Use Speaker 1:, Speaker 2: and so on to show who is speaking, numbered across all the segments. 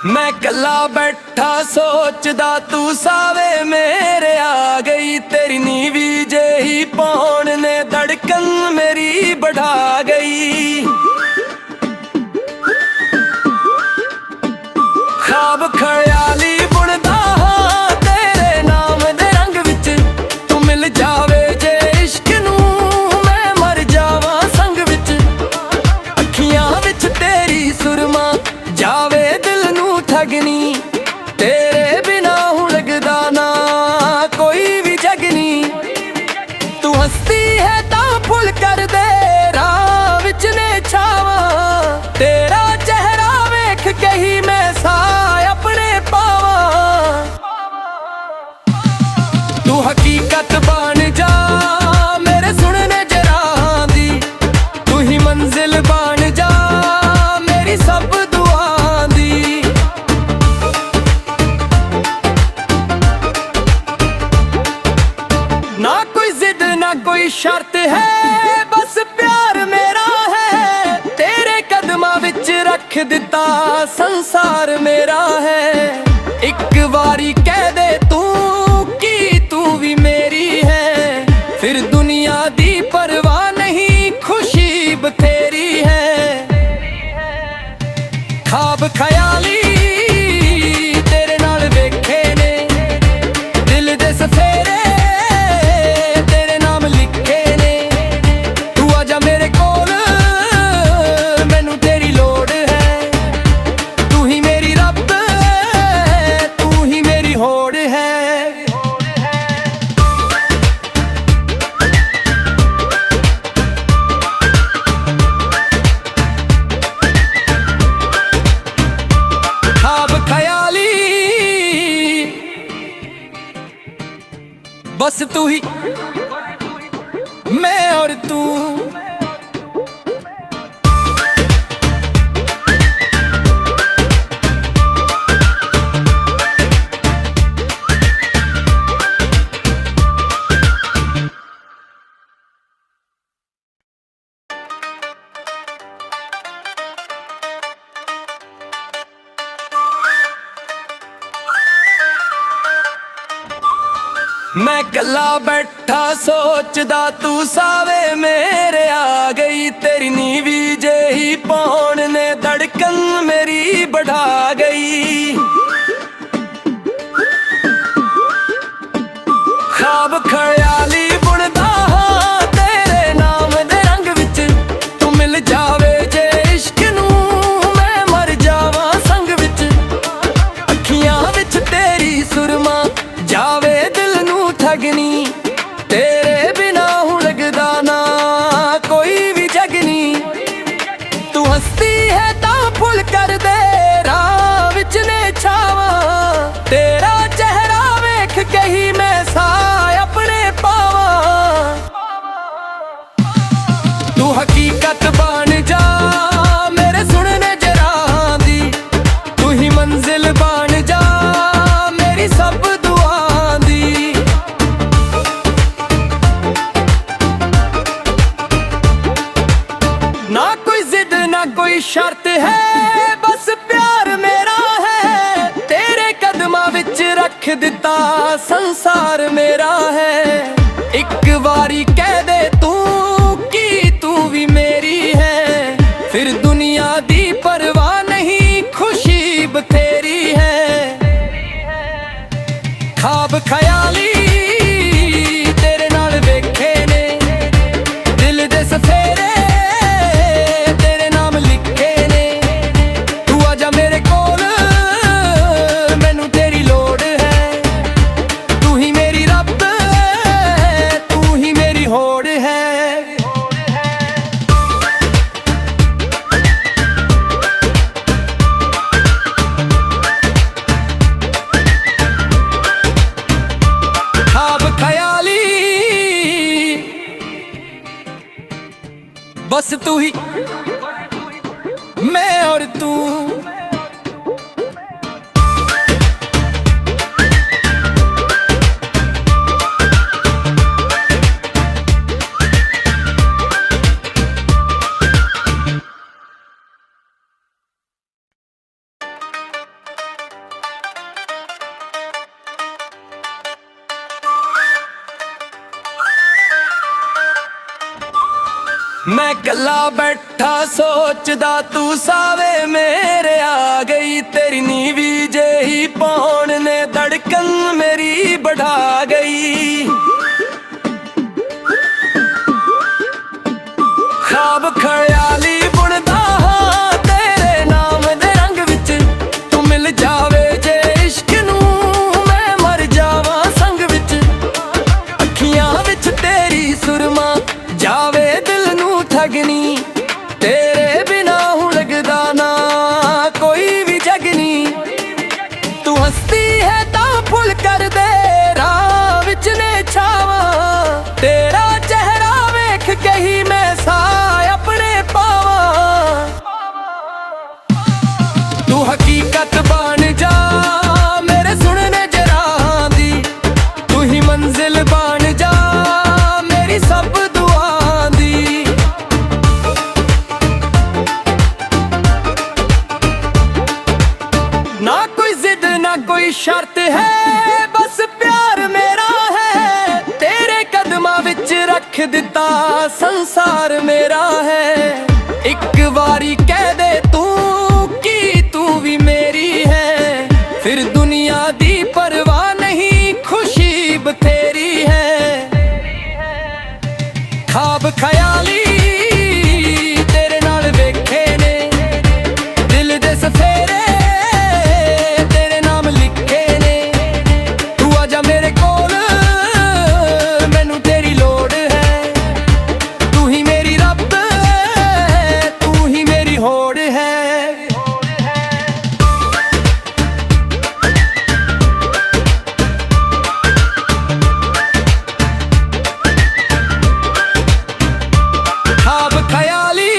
Speaker 1: मैं कला बैठा सोचदा तू सावे मेरे आ गई। तेरी नीवी जेही पौन ने धड़कन मेरी बढ़ा गई। ख्वाब ख्याली बुनदा हां तेरे नाम दे रंग विच, तू मिल जावे जे इश्क नूं मैं मर जावां संग विच। अखियां विच तेरी सुरमा जावे दिल नूं ठगनी, तेरे बिना हूं लगदा ना कोई भी जगनी। तू हंसती है तां फुल कर दे राह विच ने छावां, तेरा चेहरा वेख के ही मैं साह अपने पावां। तू हकीकत बन जा मेरे सुनने जरां दी, तू ही मंजिल बन जा मेरी सब दुआं दी। ना कोई जिद ना कोई शर्त है, बस प्यार मेरा है। तेरे कदमां विच रख दिता संसार मेरा है। एक बारी कह दे तू कि तू भी मेरी है, फिर दुनिया दी परवाह नहीं, खुशी बथेरी है। ख्वाब ख्याली तेरे नाल वेखे ने, दिल दे सफेरे तेरे नाम लिखे ने। तू आजा मेरे कोल मैनू तेरी लोड़ है, तू ही मेरी रब तू ही मेरी होड़ है। ख्वाब ख्याली बस तू ही मैं और तू। मैं कला बैठा सोचदा तू सावे मेरे आ गई। तेरी नीवी जेही पौन ने धड़कन मेरी बढ़ा गई। ख्वाब ख्याली बुनदा हां तेरे नाम दे रंग विच, तू मिल जावे जे इश्क नूं मैं मर जावां संग विच। अखियां विच तेरी सुरमा जावे दिल नूं ठगनी, तेरे बिना हूं लगदा ना कोई भी जगनी। तू हंसती है तां फुल कर दे राह विच ने छावां, तेरा चेहरा वेख के ही मैं साह अपने पावां। तू हकीकत बन जा मेरे सुनने जरां दी, तू ही मंजिल बन जा मेरी सब दुआं दी। ना कोई जिद ना कोई शर्त है, बस प्यार मेरा है। तेरे कदमां विच रख दिता संसार मेरा है। एक बारी कह दे तू कि तू भी मेरी है, फिर दुनिया दी परवाह नहीं, खुशी बथेरी है। ख्वाब ख्याली तेरे नाल वेखे ने, दिल दे सफेरे तेरे नाम लिखे ने। तू आजा मेरे कोल मैनू तेरी लोड़ है, तू ही मेरी रब तू ही मेरी होड़ है। ख्वाब ख्याली बस तू ही मैं और तू। मैं कला बैठा सोचदा तू सावे मेरे आ गई। तेरी नीवी जेही पौन ने धड़कन मेरी बढ़ा गई। ख्वाब ख्याली बुनदा हां तेरे नाम दे रंग विच, तू मिल जावे जे इश्क नू मैं मर जावां संग विच। अखियां विच तेरी सुरमा जावे दिल नू ठगनी, तेरे बिना हूं लगदा ना कोई भी जगनी। तू हंसती है तां फुल कर दे राह विच ने छावा, तेरा चेहरा वेख के ही मैं साह अपने पावा। तू हकीकत बन जा मेरे सुनने जरां दी, तू ही मंजिल बन जा मेरी सब दुआं दी। ना कोई जिद ना कोई शर्त है, बस प्यार मेरा है। तेरे कदमां विच रख दिता संसार मेरा है। एक बारी कह दे तू कि तू भी मेरी है, फिर दुनिया दी परवाह नहीं खुशी बथेरी है। ख्वाब ख्याली तेरे नाल वेखे ने, दिल दे सफेरे तेरे नाम लिखे ने। तू आजा मेरे कोल मैनू तेरी लोड़ है, तू ही मेरी रब तू ही मेरी होड़ है। ख्वाब ख्याली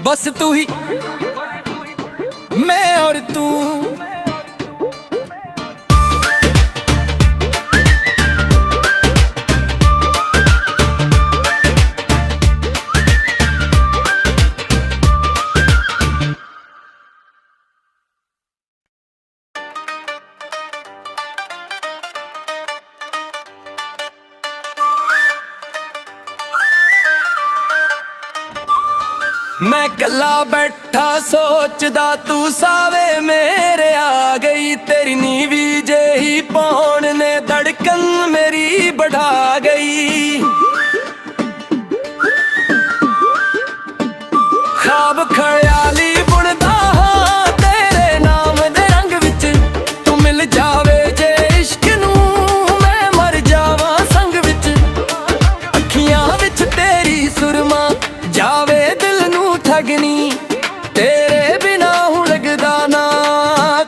Speaker 1: बस तू ही मैं और तू। मैं कला बैठा सोचदा तू सावे मेरे आ गई। तेरी नीवी जेही पौन ने धड़कन मेरी बढ़ा गई। ख्वाब ख्याली बुनदा हां तेरे नाम दे रंग विच, तू मिल जावे जे इश्क नू मैं मर जावां संग विच। अखियां विच तेरी सुरमा जावे दिल नू ठगनी, तेरे बिना हूं लगदा ना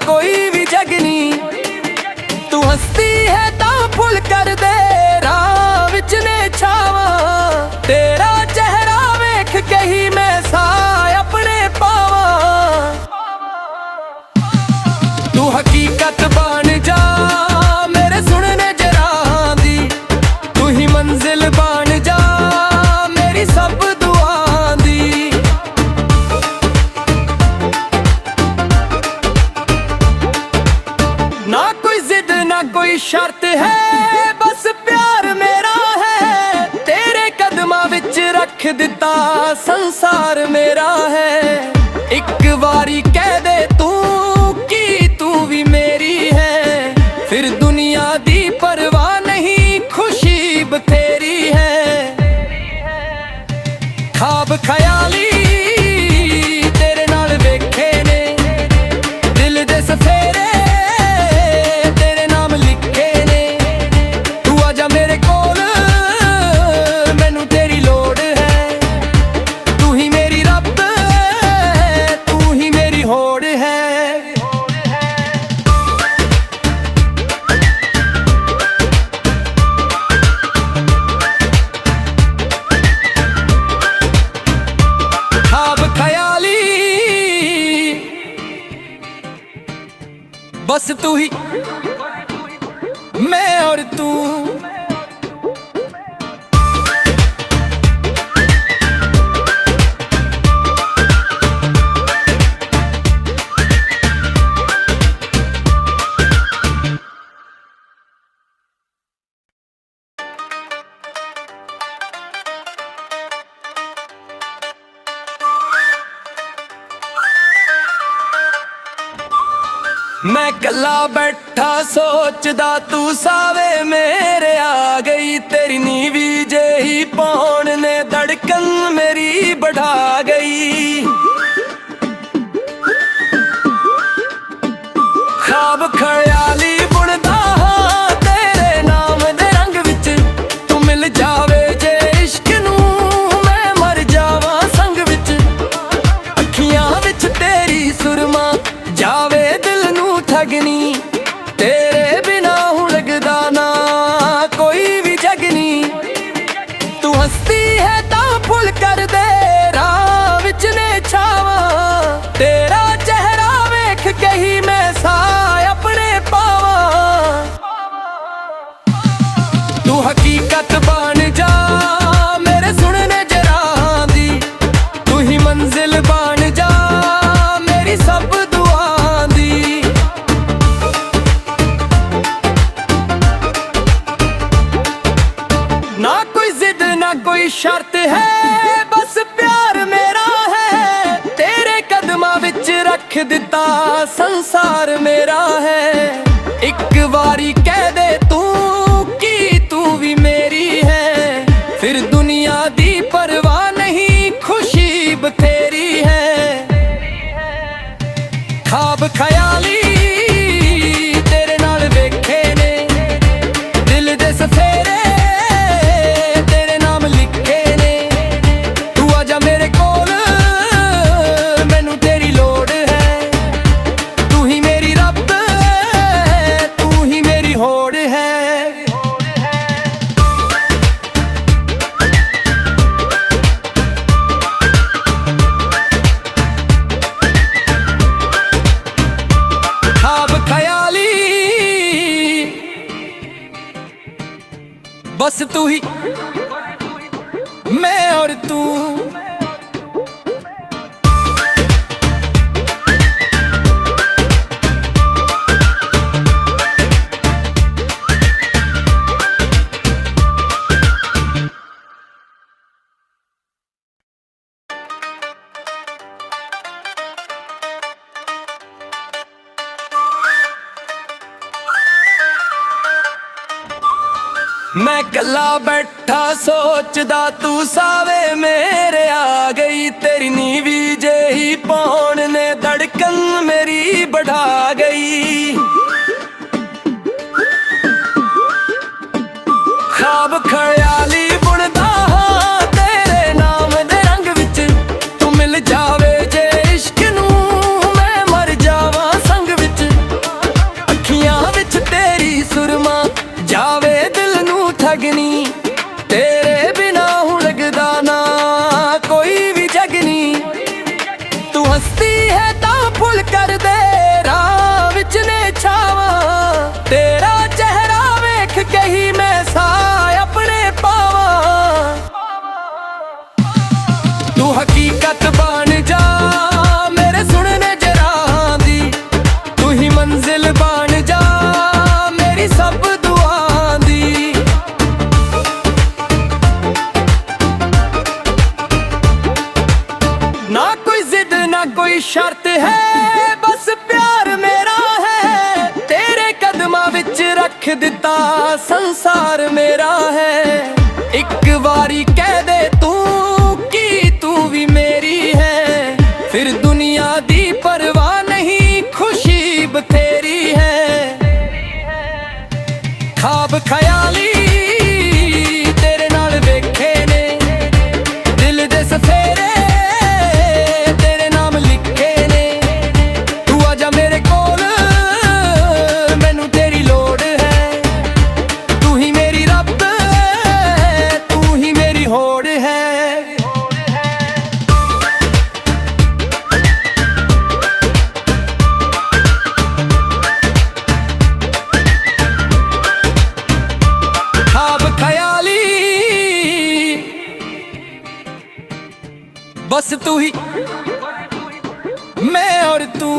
Speaker 1: कोई भी जगनी। तू हंसती है तां फुल कर दे राह विच ने छावा, तेरा चेहरा वेख के ही मैं साह अपने पावा। तू हकीकत बन जा मेरे सुनने जरां दी, तू ही मंजिल बन जा मेरी सब दुआं दी। ना कोई जिद ना कोई शर्त है, बस प्यार मेरा है। तेरे कदमां विच रख दिता संसार मेरा है। एक बारी कह दे तू कि तू भी मेरी है, फिर दुनिया दी परवाह नहीं खुशी बथेरी है। ख्वाब ख्याली तेरे नाल वेखे ने, दिल दे सफेरे तेरे नाम लिखे ने। तू आजा मेरे कोल मैनू तेरी लोड़ है, तू ही मेरी रब तू ही मेरी होड़ है। ख्वाब ख्याली बस तू ही मैं और तू। मैं कला बैठा सोचदा तू सावे मेरे आ गई। तेरी नीवी जेही पौन ने धड़कन मेरी बढ़ा गई। ख्वाब ख्याली बुनदा हां तेरे नाम दे रंग विच। तू मिल जावे जे इश्क नू मैं मर जावां संग विच। अखियां विच तेरी सुरमा जावे दिल नू ठगनी। तेरे बिना हूं लगदा ना कोई भी जगनी। तू हंसती है तां फुल कर दे राह विच ने छावा। तेरा चेहरा वेख के ही मैं साह अपने पावा। तू हकीकत बन जा मेरे सुनने जरां दी। तू ही मंजिल बन जा मेरी सब दुआं दी। ना कोई जिद ना कोई शर्त है बस प्यार मेरा है। तेरे कदमां विच रख दिता संसार मेरा है। एक बारी कह दे तू कि तू भी मेरी है। फिर दुनिया दी परवाह नहीं खुशी बथेरी है। ख्वाब ख्याली तेरे नाल वेखे ने दिल दे सफेरे तेरे नाम लिखे ने। तू आजा मेरे कोल मैनू तेरी लोड़ है। तू ही मेरी रब तू ही मेरी होड़ है। ख्वाब ख्याली बस तू ही मैं और तू। मैं कला बैठा सोचदा तू सावे मेरे आ गई। तेरी नीवी जेही पौन ने धड़कन मेरी बढ़ा गई। ख्वाब ख्याली बुनदा हां तेरे नाम दे रंग विच। तू मिल जावे जे इश्क नू मैं मर जावां संग विच। अखियां विच तेरी सुरमा जावे दिल नू ठगनी। तेरे बिना हूं लगदा ना कोई भी जगनी। तू हंसती है तां फुल कर दे राह विच ने छावा। तेरा चेहरा वेख के ही मैं साह अपने पावा। तू हकीकत बन जा मेरे सुनने जरां दी। तू ही मंजिल बन जा मेरी सब दुआं दी। ना कोई जिद ना कोई शर्त है बस प्यार मेरा है। तेरे कदमां विच रख दिता संसार मेरा है। एक बारी कह दे तू कि तू भी मेरी है। फिर दुनिया दी परवाह नहीं खुशी बथेरी है। ख्वाब ख्याली तेरे नाल वेखे ने दिल दे सफेरे तेरे नाम लिखे ने। तू आजा मेरे कोल मैनू तेरी लोड़ है। तू ही मेरी रब तू ही मेरी होड़ है। ख्वाब ख्याली बस तू ही मैं और तू।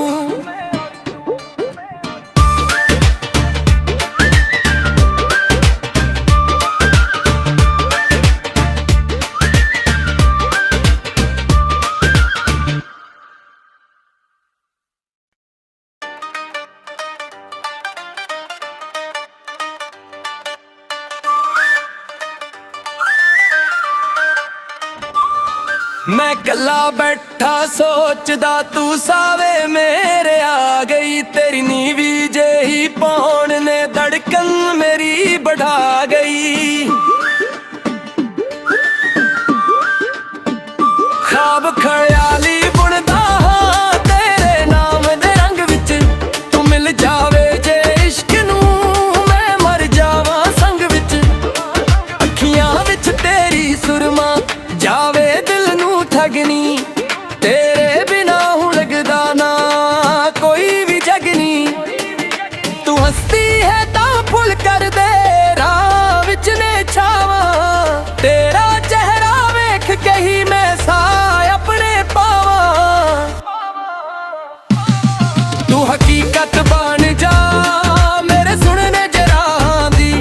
Speaker 1: मैं कला बैठा सोचदा तू सावे मेरे आ गई। तेरी नीवी जेही पौन ने धड़कन मेरी बढ़ा गई। ख्वाब ख्याली बुनदा हां तेरे नाम दे रंग विच, तू मिल जावे जे इश्क नू मैं मर जावां संग विच। अखियां विच तेरी सुरमा जावे दिल नू ठगनी, तेरे बिना हूं लगदा ना कोई भी जगनी। तू हंसती है तां फुल कर दे राह विच ने छावा, तेरा चेहरा वेख के ही मैं साए अपने पावा। तू हकीकत बन जा मेरे सुनने जरां दी,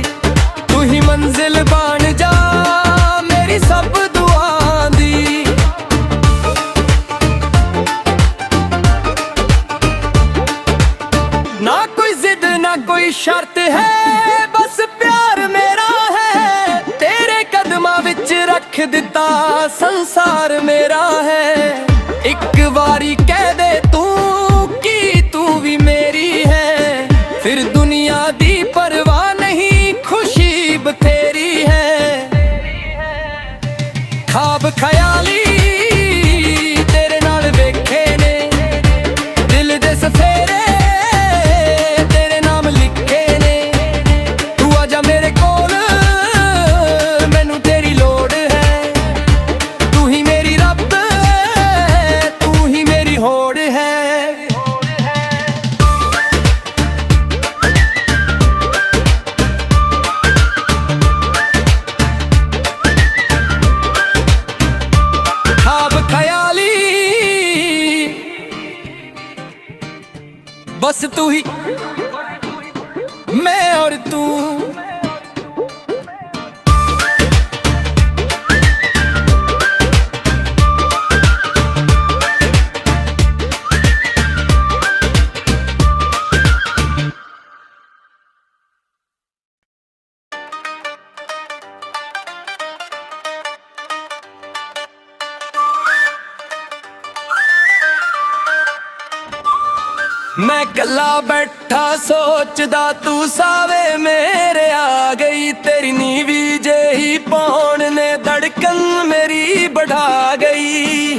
Speaker 1: तू ही मंजिल बन जा मेरी सब दुआं दी। ना कोई जिद ना कोई शर्त है, बस प्यार मेरा है। तेरे कदमां विच रख दिता संसार मेरा है। एक बारी कह दे तू कि तू भी मेरी है, फिर दुनिया दी परवाह नहीं, खुशी बथेरी है। ख्वाब ख्याली तेरे नाल वेखे ने, दिल दे सफेरे तेरे नाम लिखे ने। तू आजा मेरे कोल मैनू तेरी लोड़ है, तू ही मेरी रब तू ही मेरी होड़ है। ख्वाब ख्याली बस तू ही मैं और तू। मैं कला बैठा सोचदा तू सावे मेरे आ गई। तेरी नीवी जेही पौन ने धड़कन मेरी बढ़ा गई।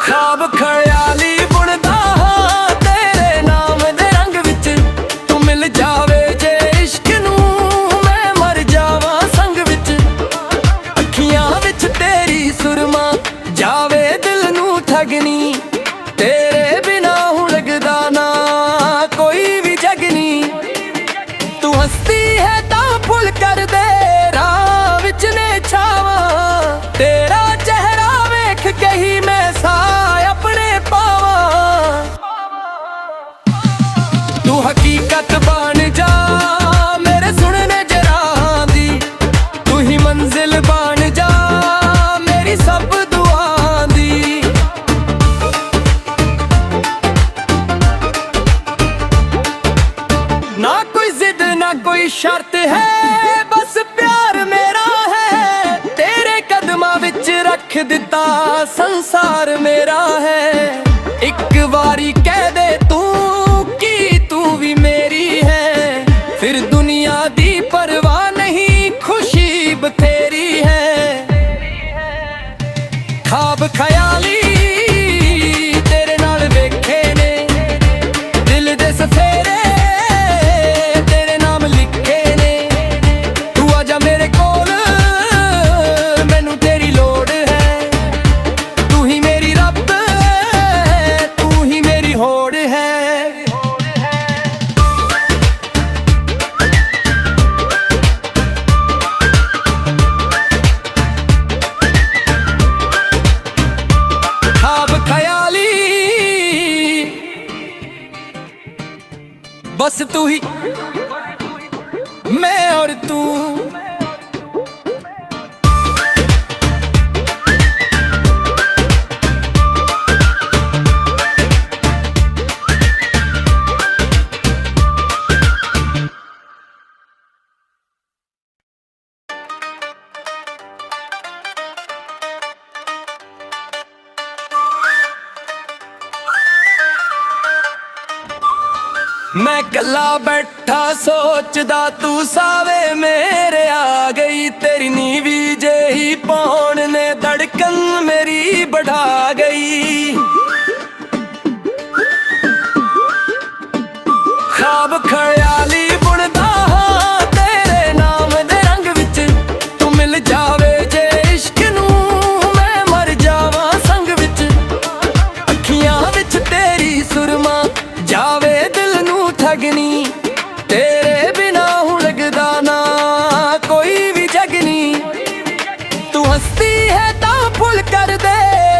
Speaker 1: ख्वाब ख्याली बुनदा हां तेरे नाम दे रंग विच, तू मिल जावे जे इश्क नू मैं मर जावां संग विच। अखियां विच तेरी सुरमा जावे दिल नू ठगनी, तेरे बिना हूं लगदा ना कोई भी जगनी। तू हंसती है तां फुल कर दे राह विच ने छावा, तेरा चेहरा वेख के ही मैं साए अपने पावा। तू हकीकत बन जा मेरे सुनने जरां दी, तू ही मंजिल बन जा मेरी सब दुआं दी। ना कोई जिद ना कोई शर्त है, बस प्यार मेरा है। तेरे कदमां विच रख दिता संसार मेरा है। एक बारी कह दे तू कि तू भी मेरी है, फिर दुनिया दी परवाह नहीं, खुशी बथेरी है। ख्वाब ख्याली तेरे नाल वेखे ने, दिल दे सफेरे तेरे नाम लिखे ने। तू आजा मेरे कोल मैनू तेरी लोड़ है, तू ही मेरी रब तू ही मेरी होड़ है। ख्वाब ख्याली बस तू ही मैं और तू। मैं कला बैठा सोचदा तू सावे मेरे आ गई। तेरी नीवी जेही पौन ने धड़कन मेरी बढ़ा गई। ख्वाब ख्याली बुनदा हां तेरे नाम दे रंग विच, तू मिल जावे जे इश्क नूं मैं मर जावां संग विच। अखियां विच तेरी सुरमा जावे दिल नूं ठगनी, तेरे बिना हूं लगदा ना कोई भी जगनी। तू हंसती है तां फुल कर दे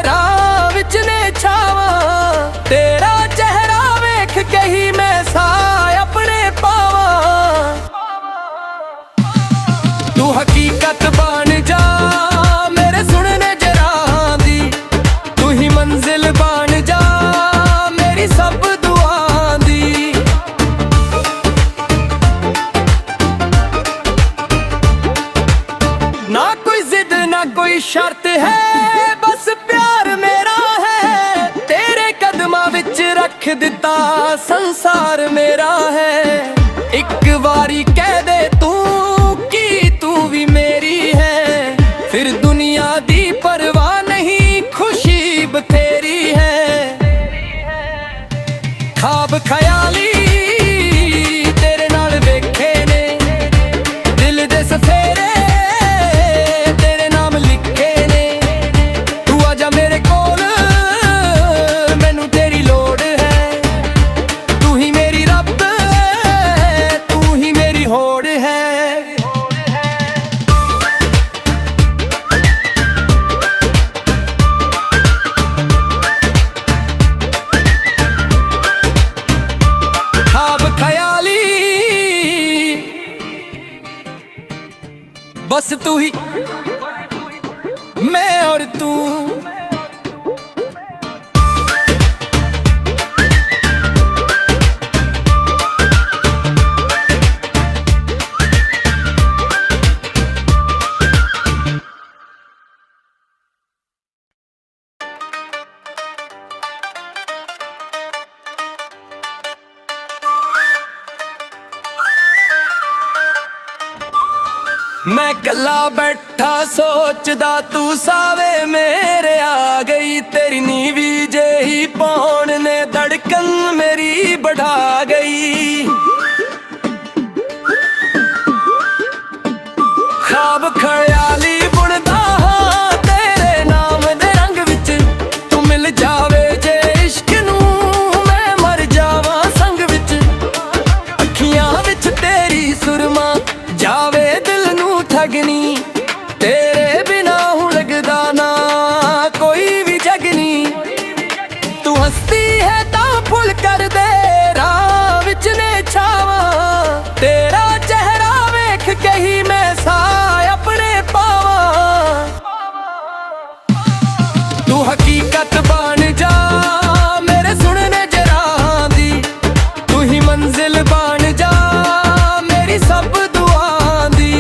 Speaker 1: राह विच ने छावां, तेरा चेहरा वेख के ही मैं साह अपने पावां। तू हकीकत बन जा मेरे सुनने जरां दी, तू ही मंजिल बन जा मेरी सब दुआं दी। ना कोई जिद ना कोई शर्त है, बस प्यार मेरा है। तेरे कदमां विच रख दिता संसार मेरा है। एक बारी कह दे तू कि तू भी मेरी है, फिर दुनिया दी परवाह नहीं, खुशी बथेरी है। ख्वाब ख्याली तेरे नाल वेखे ने, दिल दे सफेरे तेरे नाम लिखे ने। तू आजा मेरे कोल मैनू तेरी लोड़ है, तू ही मेरी रब तू ही मेरी होड़ है। ख्वाब ख्याली बस तू ही मैं और तू। मैं कला बैठा सोचदा तू सावे मेरे आ गई। तेरी नीवी जेही पौन ने धड़कन मेरी बढ़ा गई। ख्वाब ख्याली बुनदा हां तेरे नाम दे रंग विच, तू मिल जावे जे इश्क नूं मैं मर जावां संग विच। अखियां विच तेरी सुरमा जावे दिल नूं ठगनी, तेरे बिना हूं लगदा ना कोई भी जगनी। तू हंसती है तां फुल कर दे राह विच ने छावां, तेरा चेहरा वेख के ही मैं साह अपने पावां। तू हकीकत बन जा मेरे सुनने जरां दी, तू ही मंजिल बन जा मेरी सब दुआं दी।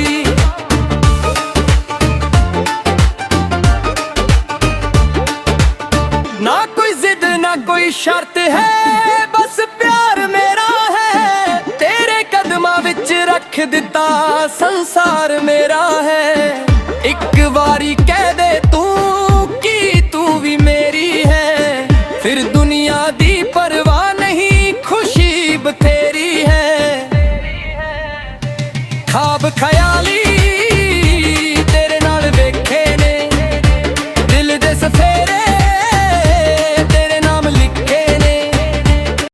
Speaker 1: ना कोई जिद ना कोई शर्त है, बस प्यार मेरा है। तेरे कदमां विच रख दिता संसार मेरा है। एक बारी